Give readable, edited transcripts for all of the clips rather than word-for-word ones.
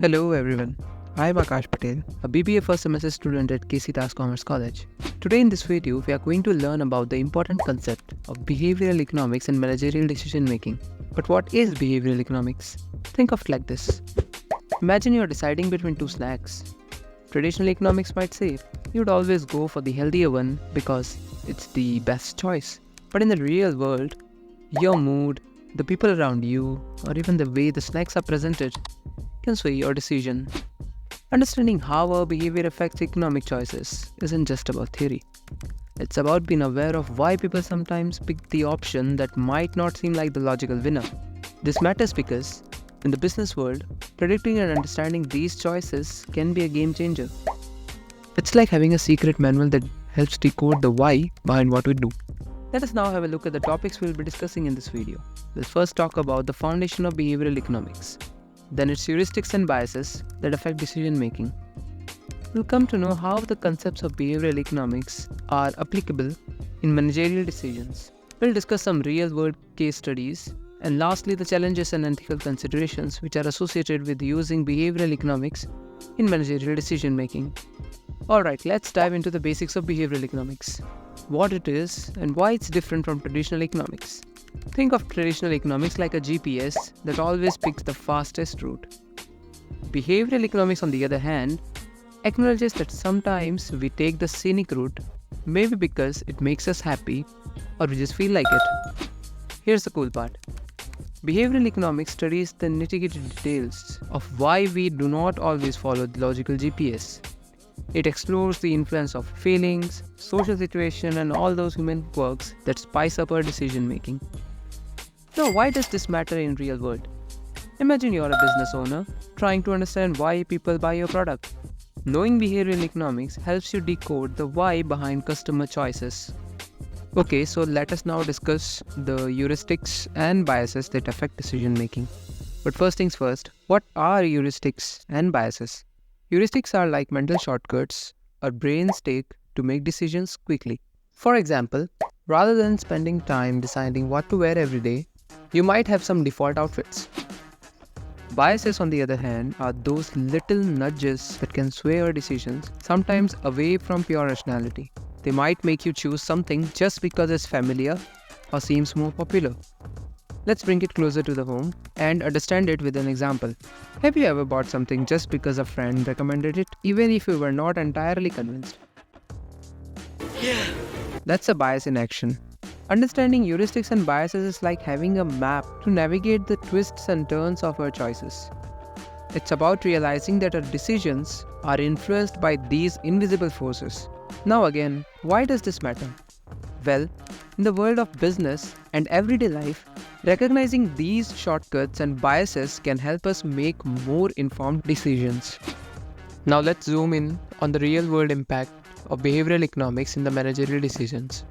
Hello everyone, I am Akash Patel, a BBA first semester student at KC Das Commerce College. Today in this video, we are going to learn about the important concept of behavioral economics and managerial decision making. But what is behavioral economics? Think of it like this. Imagine you are deciding between two snacks. Traditional economics might say you'd always go for the healthier one because it's the best choice. But in the real world, your mood, the people around you, or even the way the snacks are presented can sway your decision. Understanding how our behavior affects economic choices isn't just about theory. It's about being aware of why people sometimes pick the option that might not seem like the logical winner. This matters because, in the business world, predicting and understanding these choices can be a game changer. It's like having a secret manual that helps decode the why behind what we do. Let us now have a look at the topics we'll be discussing in this video. We'll first talk about the foundation of behavioral economics. Then its heuristics and biases that affect decision making. We'll come to know how the concepts of behavioral economics are applicable in managerial decisions. We'll discuss some real-world case studies, and lastly the challenges and ethical considerations which are associated with using behavioral economics in managerial decision making. Alright, let's dive into the basics of behavioral economics, what it is and why it's different from traditional economics. Think of traditional economics like a GPS that always picks the fastest route. Behavioral economics, on the other hand, acknowledges that sometimes we take the scenic route, maybe because it makes us happy or we just feel like it. Here's the cool part. Behavioral economics studies the nitty-gritty details of why we do not always follow the logical GPS. It explores the influence of feelings, social situation, and all those human quirks that spice up our decision making. Now, why does this matter in real world? Imagine you're a business owner trying to understand why people buy your product. Knowing behavioral economics helps you decode the why behind customer choices. Okay, so let us now discuss the heuristics and biases that affect decision making. But first things first, what are heuristics and biases? Heuristics are like mental shortcuts our brains take to make decisions quickly. For example, rather than spending time deciding what to wear every day, you might have some default outfits. Biases, on the other hand, are those little nudges that can sway your decisions, sometimes away from pure rationality. They might make you choose something just because it's familiar or seems more popular. Let's bring it closer to the home and understand it with an example. Have you ever bought something just because a friend recommended it, even if you were not entirely convinced? Yeah. That's a bias in action. Understanding heuristics and biases is like having a map to navigate the twists and turns of our choices. It's about realizing that our decisions are influenced by these invisible forces. Now again, why does this matter? Well, in the world of business and everyday life, recognizing these shortcuts and biases can help us make more informed decisions. Now let's zoom in on the real-world impact of behavioral economics in the managerial decisions.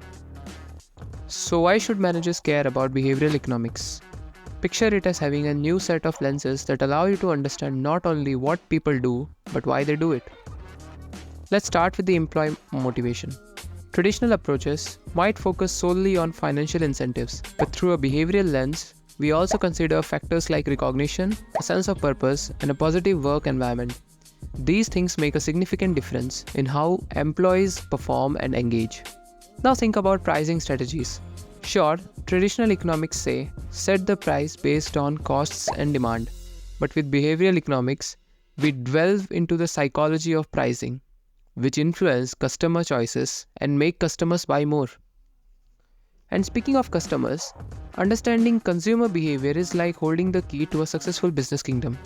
So why should managers care about behavioral economics? Picture it as having a new set of lenses that allow you to understand not only what people do, but why they do it. Let's start with the employee motivation. Traditional approaches might focus solely on financial incentives, but through a behavioral lens, we also consider factors like recognition, a sense of purpose, and a positive work environment. These things make a significant difference in how employees perform and engage. Now think about pricing strategies. Sure, traditional economics say set the price based on costs and demand, but with behavioral economics, we delve into the psychology of pricing, which influence customer choices and make customers buy more. And speaking of customers, understanding consumer behavior is like holding the key to a successful business kingdom.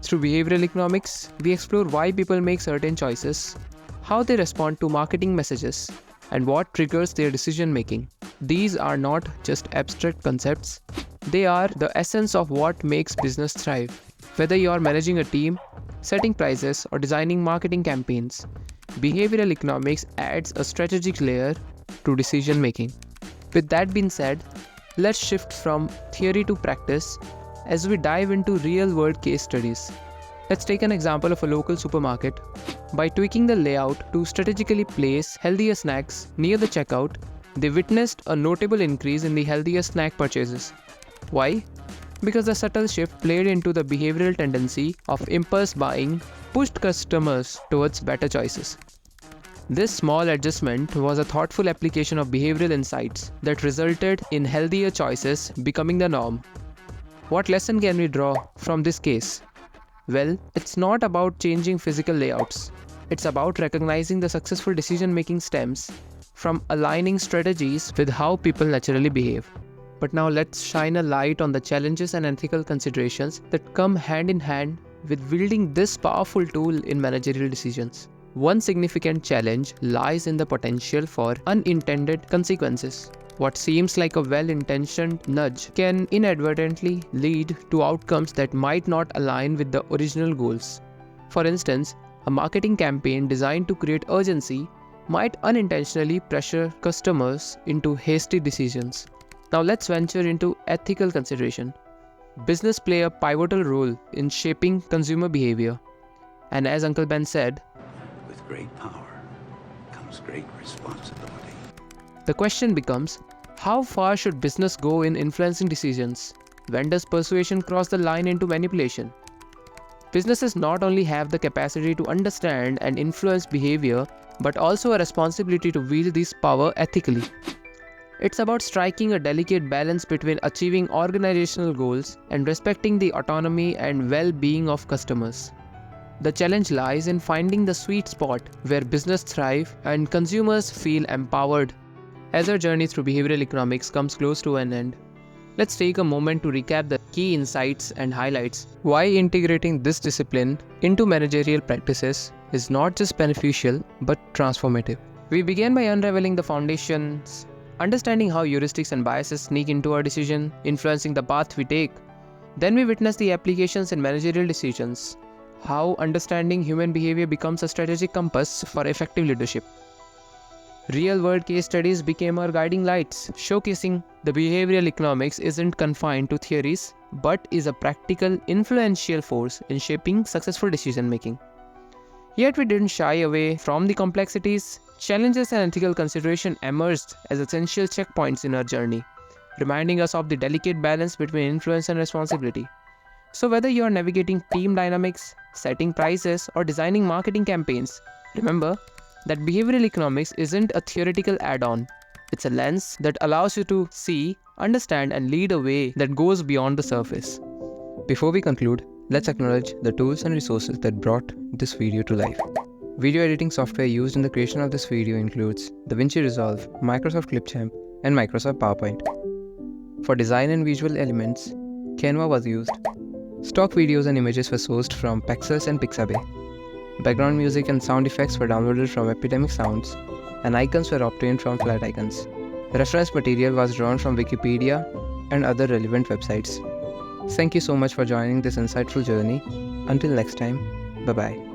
Through behavioral economics, we explore why people make certain choices, how they respond to marketing messages, and what triggers their decision making. These are not just abstract concepts, they are the essence of what makes business thrive. Whether you are managing a team, setting prices, or designing marketing campaigns, behavioral economics adds a strategic layer to decision making. With that being said, let's shift from theory to practice as we dive into real-world case studies. Let's take an example of a local supermarket. By tweaking the layout to strategically place healthier snacks near the checkout, they witnessed a notable increase in the healthier snack purchases. Why? because the subtle shift played into the behavioral tendency of impulse buying pushed customers towards better choices. This small adjustment was a thoughtful application of behavioral insights that resulted in healthier choices becoming the norm. What lesson can we draw from this case? Well, it's not about changing physical layouts. It's about recognizing the successful decision-making stems from aligning strategies with how people naturally behave. But now let's shine a light on the challenges and ethical considerations that come hand in hand with wielding this powerful tool in managerial decisions. One significant challenge lies in the potential for unintended consequences. What seems like a well-intentioned nudge can inadvertently lead to outcomes that might not align with the original goals. For instance, a marketing campaign designed to create urgency might unintentionally pressure customers into hasty decisions. Now let's venture into ethical consideration. Business play a pivotal role in shaping consumer behavior. And as Uncle Ben said, with great power comes great responsibility. The question becomes, how far should business go in influencing decisions? When does persuasion cross the line into manipulation? Businesses not only have the capacity to understand and influence behavior, but also a responsibility to wield this power ethically. It's about striking a delicate balance between achieving organizational goals and respecting the autonomy and well-being of customers. The challenge lies in finding the sweet spot where business thrives and consumers feel empowered. As our journey through behavioral economics comes close to an end, let's take a moment to recap the key insights and highlights why integrating this discipline into managerial practices is not just beneficial but transformative. We began by unraveling the foundations, understanding how heuristics and biases sneak into our decision, influencing the path we take. Then we witnessed the applications in managerial decisions, how understanding human behavior becomes a strategic compass for effective leadership. Real-world case studies became our guiding lights, showcasing the behavioral economics isn't confined to theories, but is a practical, influential force in shaping successful decision-making. Yet we didn't shy away from the complexities. Challenges and ethical consideration emerged as essential checkpoints in our journey, reminding us of the delicate balance between influence and responsibility. So whether you are navigating team dynamics, setting prices, or designing marketing campaigns, remember that behavioral economics isn't a theoretical add-on. It's a lens that allows you to see, understand, and lead a way that goes beyond the surface. Before we conclude, let's acknowledge the tools and resources that brought this video to life. Video editing software used in the creation of this video includes DaVinci Resolve, Microsoft Clipchamp, and Microsoft PowerPoint. For design and visual elements, Canva was used. Stock videos and images were sourced from Pexels and Pixabay. Background music and sound effects were downloaded from Epidemic Sounds, and icons were obtained from Flat Icons. Reference material was drawn from Wikipedia and other relevant websites. Thank you so much for joining this insightful journey. Until next time, bye-bye.